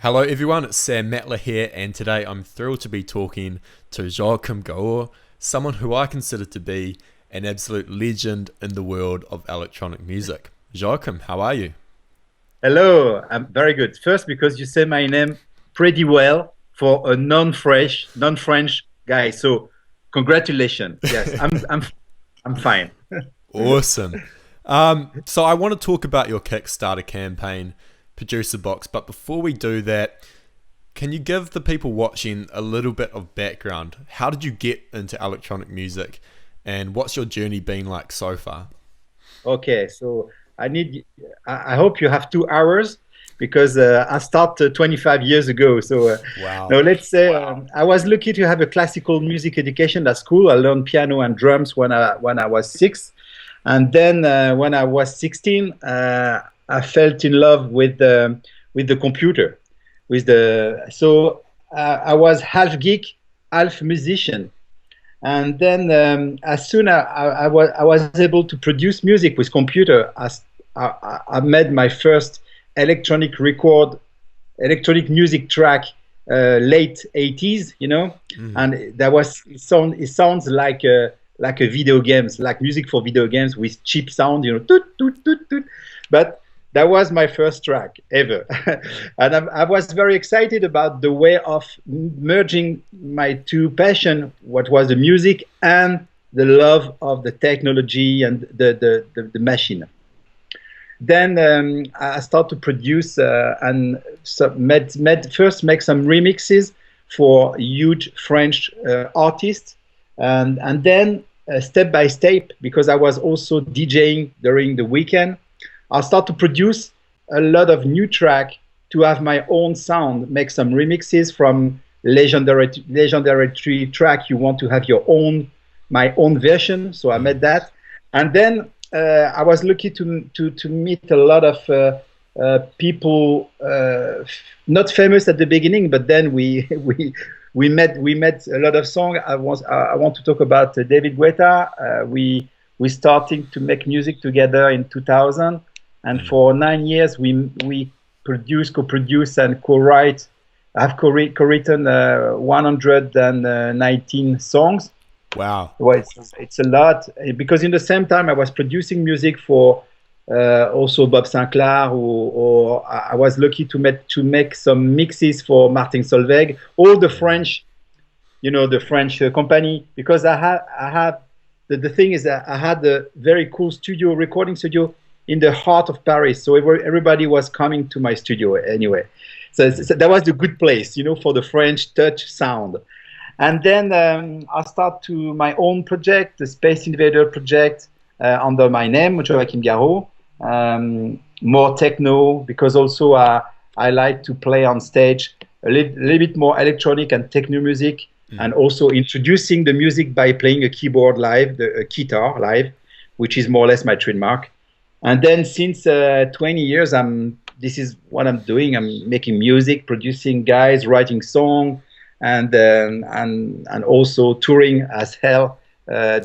Hello everyone, it's Sam Matler here, and today I'm thrilled to be talking to Joachim Garraud, someone who I consider to be an absolute legend in the world of electronic music. Joachim, how are you? Hello, I'm very good. First, because you say my name pretty well for a non-French guy. So, congratulations. Yes, I'm fine. Awesome. So I want to talk about your Kickstarter campaign, Producer Box, but before we do that, can you give the people watching a little bit of background? How did you get into electronic music, and what's your journey been like so far? Okay, so I need. I hope you have 2 hours because I started 25 years ago. So Wow. now let's say I was lucky to have a classical music education at school. I learned piano and drums when I was six. And then when I was 16, I felt in love with the computer. I was half geek, half musician. And then as soon as I was able to produce music with computer, I made my first electronic record, electronic music track, late 80s, Mm. and it sounds like a video games, like music for video games with cheap sound, toot, toot, toot, toot. But that was my first track ever. And I was very excited about the way of merging my two passion, what was the music and the love of the technology and the machine. Then I started to produce and first make some remixes for huge French artists, and then step by step, because I was also DJing during the weekend, I start to produce a lot of new track to have my own sound, make some remixes from legendary track. You want to have your own, my own version, so I made Mm. that. And then I was lucky to meet a lot of people, not famous at the beginning, but then we met a lot of songs. I want to talk about David Guetta. We starting to make music together in 2000, and Mm. for 9 years we produce, co-produce, and co-write. I've co-written 119 songs. Wow. Well, it's a lot, because in the same time I was producing music for also Bob Sinclair, or I was lucky to make some mixes for Martin Solveig, all the Mm. French, the French company, because I had the thing is that I had a very cool recording studio in the heart of Paris, so everybody was coming to my studio anyway. So that was the good place, for the French touch sound. And then I start to my own project, the Space Invader project, under my name, Joachim Garraud. More techno, because also I like to play on stage little bit more electronic and techno music, and Mm. also introducing the music by playing a keyboard live, a guitar live, which is more or less my trademark. And then since 20 years, this is what I'm doing. I'm making music, producing guys, writing song, and also touring as hell,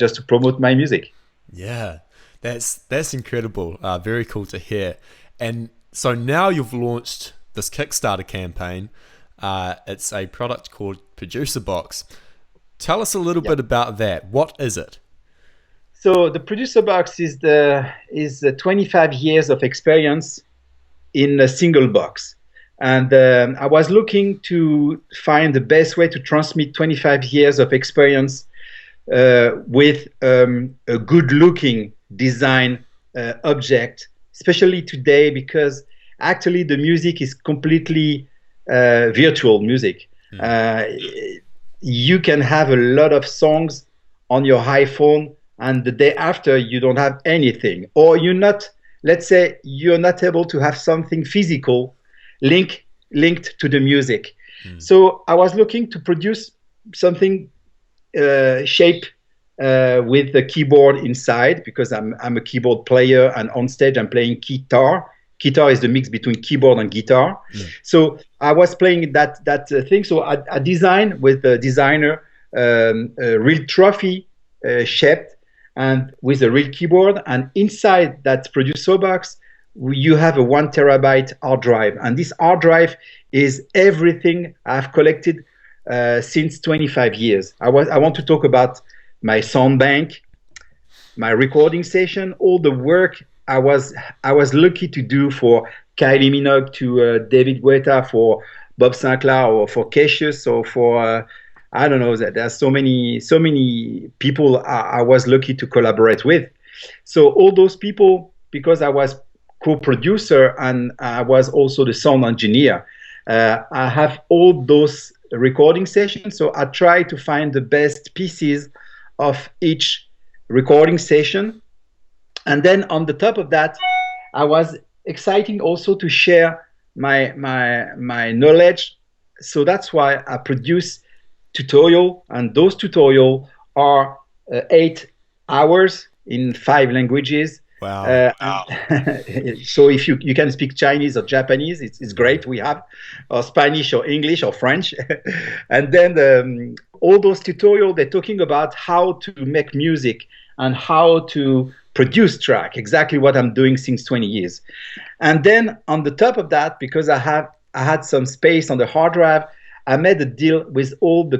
just to promote my music. Yeah, that's incredible. Very cool to hear. And so now you've launched this Kickstarter campaign. It's a product called Producer Box. Tell us a little Yeah. bit about that. What is it? So the producer box is 25 years of experience in a single box. And I was looking to find the best way to transmit 25 years of experience with a good looking design object, especially today, because actually the music is completely virtual music. Mm. Uh, you can have a lot of songs on your iPhone, and the day after you don't have anything, or let's say you're not able to have something physical linked to the music. Mm. So I was looking to produce something shape with the keyboard inside, because I'm a keyboard player, and on stage I'm playing guitar. Guitar is the mix between keyboard and guitar. Mm. So I was playing that thing. So I designed with the designer a real trophy shaped, and with a real keyboard. And inside that producer box, you have a 1 terabyte hard drive, and this hard drive is everything I've collected since 25 years. I want to talk about my sound bank, my recording session, all the work I was lucky to do for Kylie Minogue, to David Guetta, for Bob Sinclair, or for Cassius, or for I don't know. That there's so many people I was lucky to collaborate with. So all those people, because I was co-producer and I was also the sound engineer, I have all those recording sessions. So I try to find the best pieces of each recording session. And then on the top of that, I was exciting also to share my knowledge. So that's why I produce tutorial, and those tutorial are 8 hours in 5 languages. Wow. So if you can speak Chinese or Japanese, it's great. We have or Spanish or English or French, and then all those tutorials, they're talking about how to make music and how to produce track. Exactly what I'm doing since 20 years. And then on the top of that, because I had some space on the hard drive, I made a deal with all the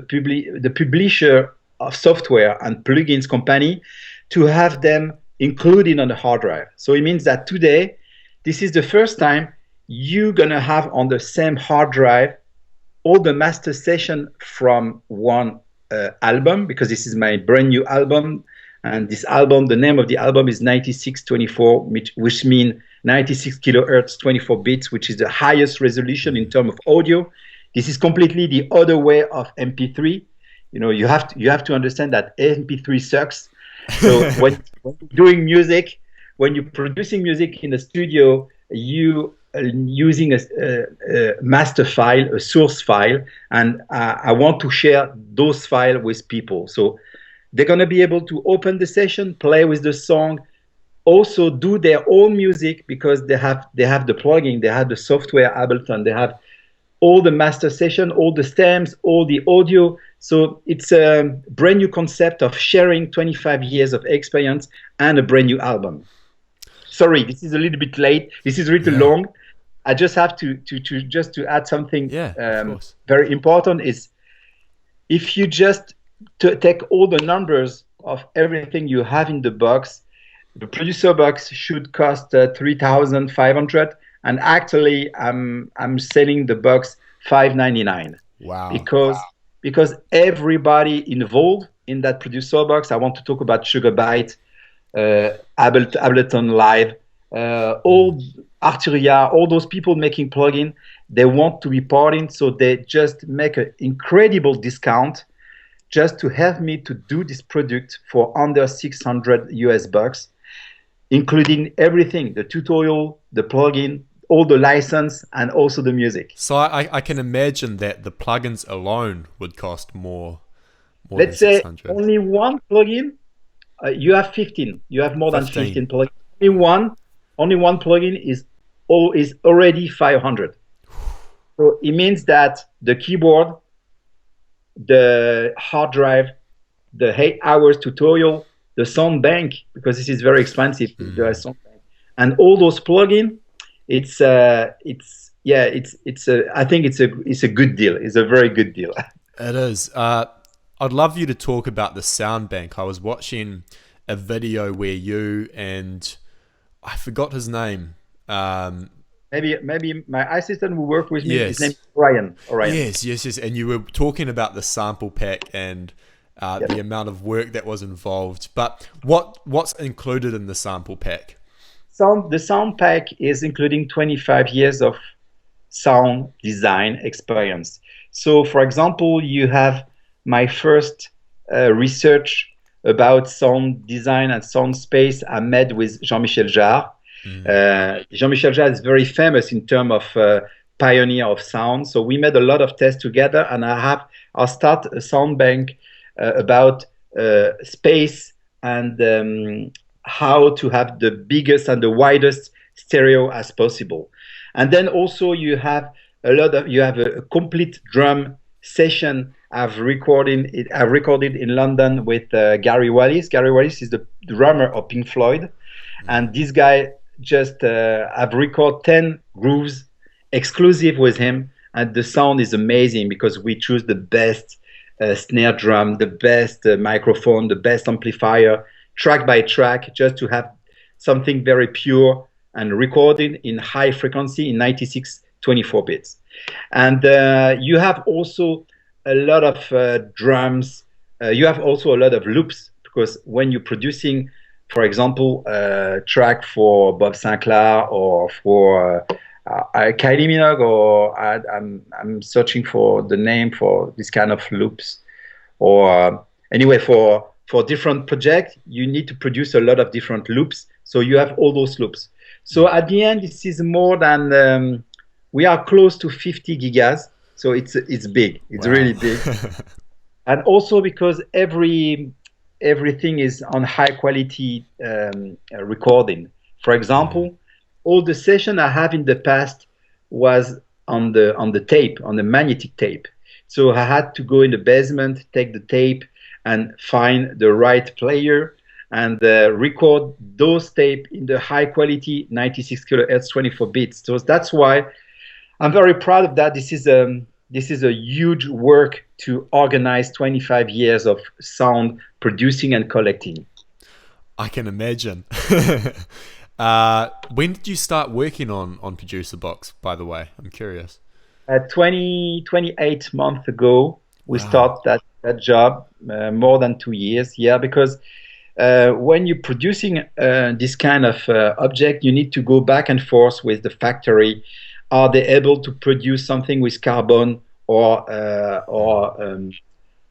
publisher of software and plugins company to have them included on the hard drive. So it means that today, this is the first time you're gonna have on the same hard drive all the master session from one album, because this is my brand new album. And this album, the name of the album is 9624, which means 96 kilohertz, 24 bits, which is the highest resolution in terms of audio. This is completely the other way of MP3. You know, you have to understand that MP3 sucks. So when doing music, when you're producing music in the studio, you are using a master file, a source file, and I want to share those files with people. So they're going to be able to open the session, play with the song, also do their own music, because they have the plugin, they have the software Ableton, they have all the master session, all the stems, all the audio. So it's a brand new concept of sharing 25 years of experience and a brand new album. Sorry, this is a little bit late. This is really long. I just have to add something very important is, if you just take all the numbers of everything you have in the box, the producer box should cost 3,500, and actually I'm selling the box $599. Wow. Because everybody involved in that producer box, I want to talk about Sugarbyte, Ableton Live, all Arturia, all those people making plugin, they want to be part in, so they just make an incredible discount just to help me to do this product for under 600 US bucks, including everything, the tutorial, the plugin, all the license, and also the music. So I can imagine that the plugins alone would cost more Let's than say 600. only one plugin, you have 15. You have more than 15 plugins. Only one plugin is already 500. So it means that the keyboard, the hard drive, the 8 hours tutorial, the sound bank, because this is very expensive, the sound bank, and all those plugins, I think it's a good deal. It's a very good deal. It is. I'd love you to talk about the sound bank. I was watching a video where you and I forgot his name. Maybe my assistant who worked with me. His name is Orion. Yes. And you were talking about the sample pack and the amount of work that was involved. But what's included in the sample pack? The sound pack is including 25 years of sound design experience. So, for example, you have my first research about sound design and sound space I made with Jean-Michel Jarre. Jean-Michel Jarre is very famous in terms of pioneer of sound. So we made a lot of tests together, and I'll start a sound bank about space and how to have the biggest and the widest stereo as possible. And then also you have a complete drum session I've recorded in London with Gary Wallis. Gary Wallis is the drummer of Pink Floyd, and this guy just I've recorded 10 grooves exclusive with him, and the sound is amazing because we choose the best snare drum, the best microphone, the best amplifier, track by track, just to have something very pure and recorded in high frequency in 96 24 bits. And you have also a lot of drums. You have also a lot of loops because when you're producing, for example, a track for Bob Sinclair or for Kylie Minogue, or I'm searching for the name for this kind of loops, or anyway for different projects, you need to produce a lot of different loops. So you have all those loops. So at the end, this is more than we are close to 50 gigas. So it's big. It's Wow. really big. And also because everything is on high quality recording. For example, all the session I have in the past was on the tape, on the magnetic tape. So I had to go in the basement, take the tape, and find the right player and record those tape in the high quality 96 kilohertz 24 bits. So that's why I'm very proud of that. This is a huge work to organize 25 years of sound producing and collecting. I can imagine. When did you start working on Producer Box, by the way? I'm curious. 28 months ago, we Wow. start that job, more than 2 years. Yeah, because when you're producing this kind of object, you need to go back and forth with the factory. Are they able to produce something with carbon or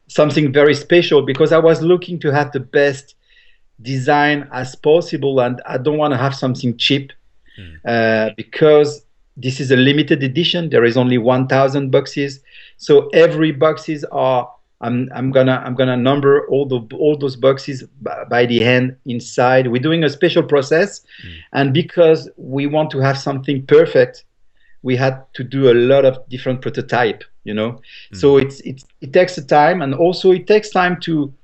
something very special? Because I was looking to have the best design as possible, and I don't want to have something cheap because this is a limited edition. There is only 1,000 boxes, so every boxes are. I'm gonna number all those boxes by the hand inside. We're doing a special process, and because we want to have something perfect, we had to do a lot of different prototype. So it takes a time, and also it takes time to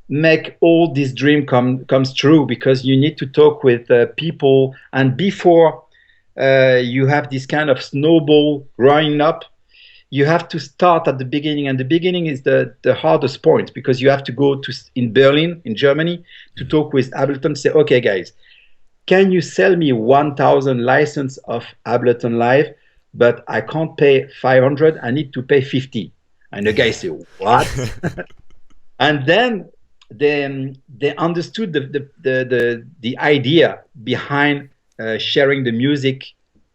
make all this dream comes true because you need to talk with people, and before you have this kind of snowball growing up, you have to start at the beginning, and the beginning is the hardest point because you have to go to in Berlin, in Germany, to talk with Ableton. Say, okay, guys, can you sell me 1,000 license of Ableton Live? But I can't pay 500. I need to pay 50. And the guy say, what? And then they understood the idea behind sharing the music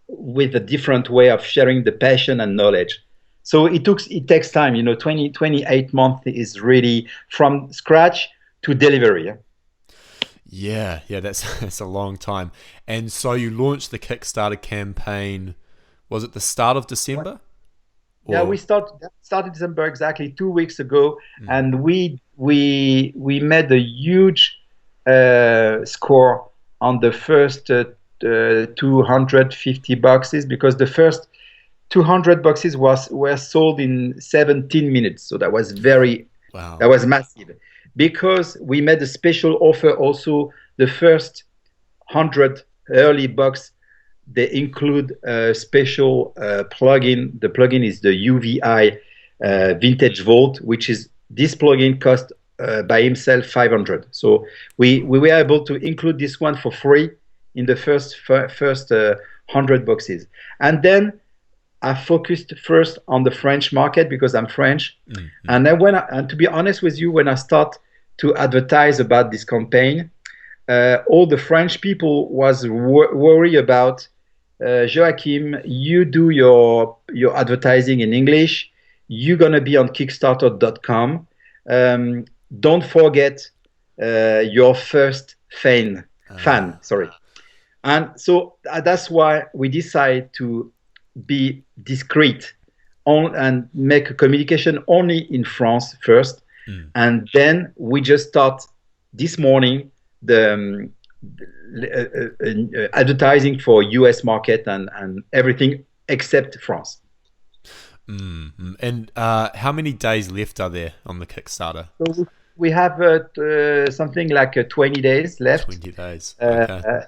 with a different way of sharing the passion and knowledge. So it takes time. 28 months is really from scratch to delivery. Yeah, that's a long time. And so you launched the Kickstarter campaign. Was it the start of December? Yeah, we started December exactly 2 weeks ago, and we made a huge score on the first 250 boxes because the first 200 boxes were sold in 17 minutes. So that was that was massive. Because we made a special offer also, the first 100 early box, they include a special plugin. The plugin is the UVI Vintage Vault, which is this plugin cost by himself 500. So we were able to include this one for free in the first 100 boxes. And then I focused first on the French market because I'm French. And then and to be honest with you, when I start to advertise about this campaign, all the French people was worried about Joachim, you do your advertising in English. You're gonna be on Kickstarter.com. Don't forget your first fan. Sorry. And so that's why we decide to be discreet and make a communication only in France first, and then we just start this morning the advertising for US market and everything except France. And how many days left are there on the Kickstarter? So we have something like 20 days left. 20 days. Okay.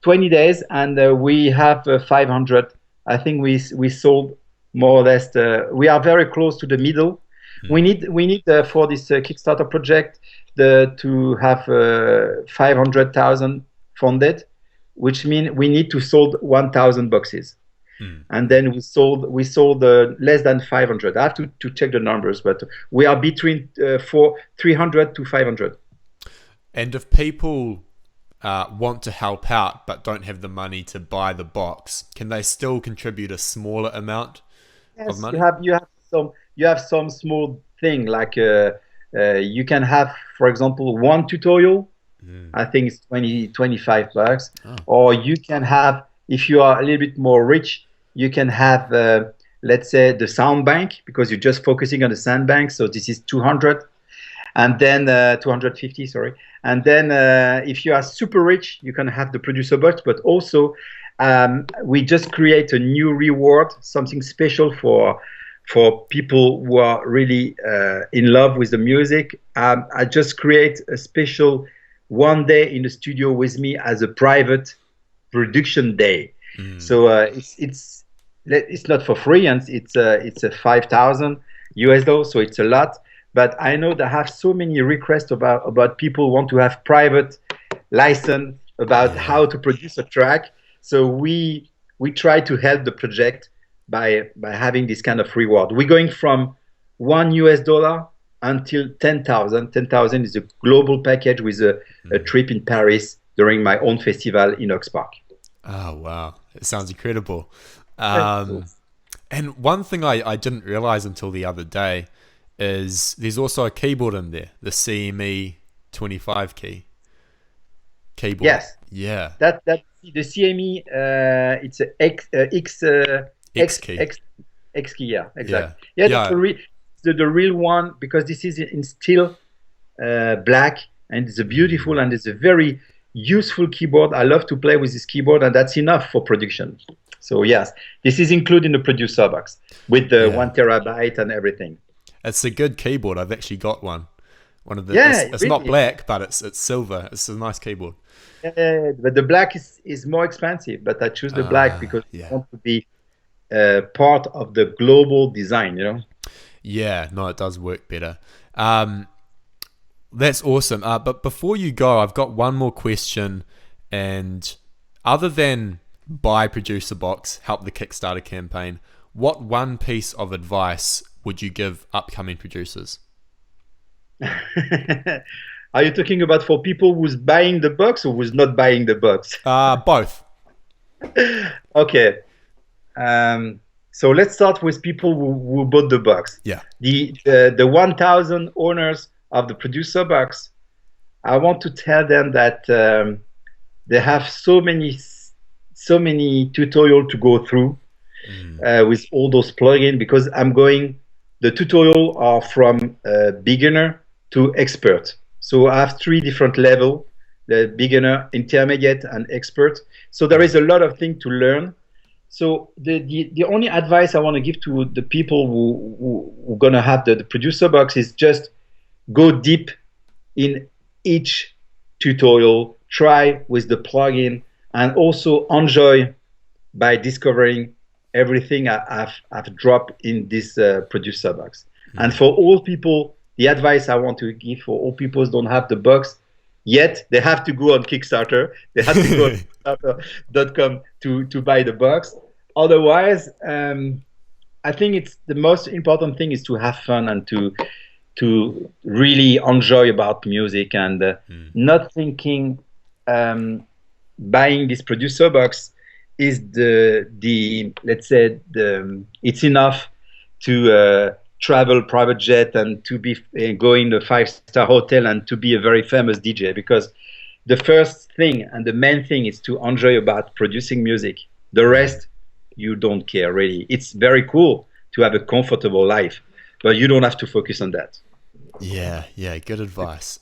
20 days, and we have 500. I think we sold more or less. We are very close to the middle. We need for this Kickstarter project to have 500,000 funded, which means we need to sold 1,000 boxes. And then we sold less than 500. I have to check the numbers, but we are between 300 to 500. And if people want to help out but don't have the money to buy the box, can they still contribute a smaller amount of Yes, money? you have some small thing like you can have, for example, one tutorial. I think it's 25 bucks. Oh. Or you can have, if you are a little bit more rich, you can have, let's say, the sound bank, because you're just focusing on the sound bank. So this is 200, and then 250, sorry. And then if you are super rich, you can have the producer box, but also we just create a new reward, something special for people who are really in love with the music. I just create a special 1 day in the studio with me as a private production day. So it's not for free, and it's a 5,000 US dollars, so it's a lot. But I know that I have so many requests about people who want to have private license about how to produce a track. So we try to help the project by having this kind of reward. We're going from $1 until 10,000. 10,000 is a global package with a trip in Paris during my own festival in Oaks Park. Oh, wow. It sounds incredible. Cool. And one thing I didn't realize until the other day is there's also a keyboard in there, the CME 25 keyboard. Yes. Yeah. That the CME. It's a X key. X key. Yeah, exactly. Yeah. Yeah, the real one, because this is in steel black, and it's a beautiful and it's a very useful keyboard. I love to play with this keyboard, and that's enough for production. So yes, this is included in the producer box with the 1 terabyte and everything. It's a good keyboard. I've actually got one. One of the. It's really. not black, but it's silver. It's a nice keyboard. But the black is more expensive. But I choose the black because I want to be part of the global design. Yeah, no, it does work better. That's awesome. But before you go, I've got one more question. And other than buy Producer Box, help the Kickstarter campaign, what one piece of advice would you give upcoming producers? Are you talking about for people who's buying the box or who's not buying the box? Both. Okay. So let's start with people who bought the box. Yeah. The 1,000 owners of the producer box, I want to tell them that they have so many tutorials to go through with all those plugins, because the tutorial are from beginner to expert. So I have 3 different levels: the beginner, intermediate, and expert. So there is a lot of things to learn. So the only advice I want to give to the people who are gonna have the producer box is just go deep in each tutorial, try with the plugin, and also enjoy by discovering everything I've dropped in this producer box. And for all people, the advice I want to give for all people who don't have the box yet, they have to go on Kickstarter. They have to go on Kickstarter.com to buy the box. Otherwise, I think it's the most important thing is to have fun and to really enjoy about music, and not thinking buying this producer box is let's say it's enough to travel private jet and to be going to a 5-star hotel and to be a very famous DJ, because the first thing and the main thing is to enjoy about producing music. The rest you don't care really. It's very cool to have a comfortable life, but you don't have to focus on that. Yeah, good advice.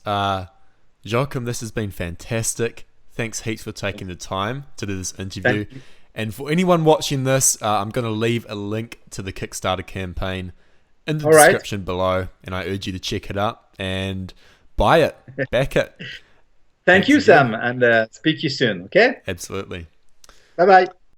Joachim, this has been fantastic. Thanks heaps for taking the time to do this interview. And for anyone watching this, I'm going to leave a link to the Kickstarter campaign in the description below, and I urge you to check it out and buy it, back it. Thank Thanks you, again. Sam, and speak to you soon. Okay. Absolutely. Bye bye.